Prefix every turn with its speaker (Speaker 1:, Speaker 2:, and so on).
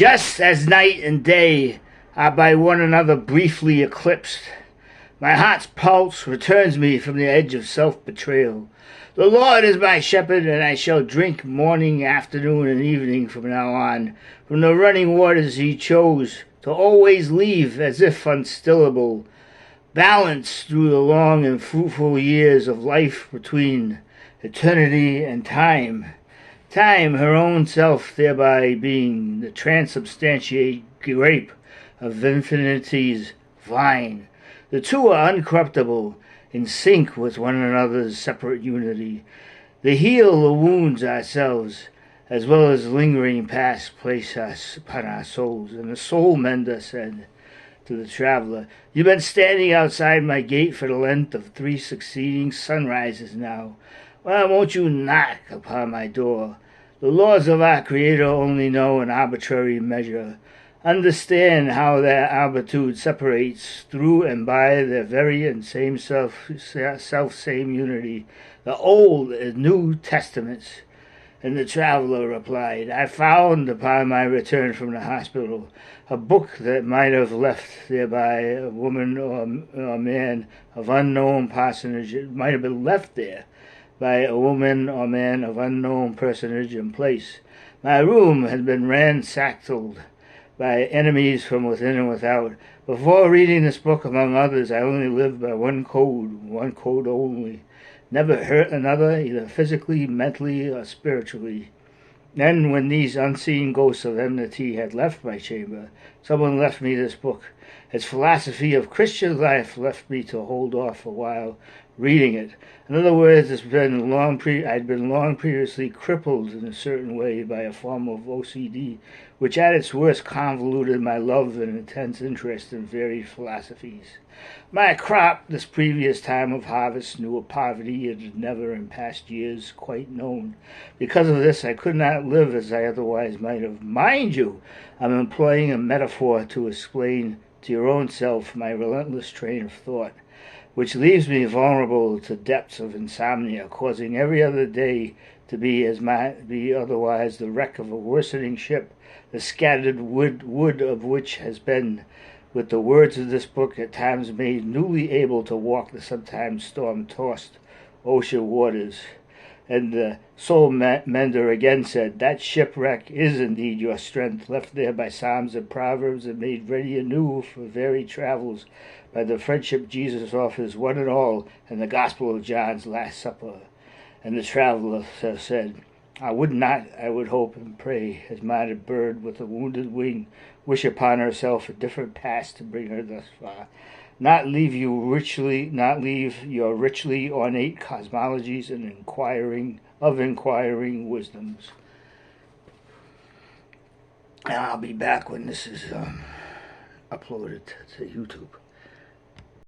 Speaker 1: Just as night and day are by one another briefly eclipsed, my heart's pulse returns me from the edge of self-betrayal. The Lord is my shepherd, and I shall drink morning, afternoon, and evening from now on, from the running waters he chose to always leave as if unstillable, balanced through the long and fruitful years of life between eternity and time. Time, her own self, thereby being the transubstantiate grape of infinity's vine. The two are uncorruptible, in sync with one another's separate unity. They heal the wounds ourselves, as well as lingering past place us upon our souls. And the soul mender said to the traveler, "You've been standing outside my gate for the length of 3 succeeding sunrises now. Why won't you knock upon my door? The laws of our Creator only know an arbitrary measure. Understand how that arbitude separates through and by their very and same same unity, the Old and New Testaments." And the traveler replied, "I found upon my return from the hospital a book that might have left there by a woman or man of unknown personage. It might have been left there by a woman or man of unknown personage and place. My room had been ransacked by enemies from within and without. Before reading this book, among others, I only lived by one code only. Never hurt another, either physically, mentally, or spiritually. Then, when these unseen ghosts of enmity had left my chamber, someone left me this book. Its philosophy of Christian life left me to hold off a while reading it. In other words, I'd been long previously crippled in a certain way by a form of OCD, which at its worst convoluted my love and intense interest in varied philosophies. My crop this previous time of harvest knew a poverty it had never in past years quite known. Because of this, I could not live as I otherwise might have. Mind you, I'm employing a metaphor to explain to your own self my relentless train of thought, which leaves me vulnerable to depths of insomnia, causing every other day to be as might be otherwise the wreck of a worsening ship, the scattered wood of which has been, with the words of this book, at times made newly able to walk the sometimes storm-tossed ocean waters. And the soul mender again said, "That shipwreck is indeed your strength, left there by Psalms and Proverbs, and made ready anew for varied travels by the friendship Jesus offers one and all in the Gospel of John's Last Supper." And the traveler said, I would hope and pray, as might a bird with a wounded wing wish upon herself a different path to bring her thus far, not leave your richly ornate cosmologies and inquiring wisdoms. And I'll be back when this is uploaded to YouTube.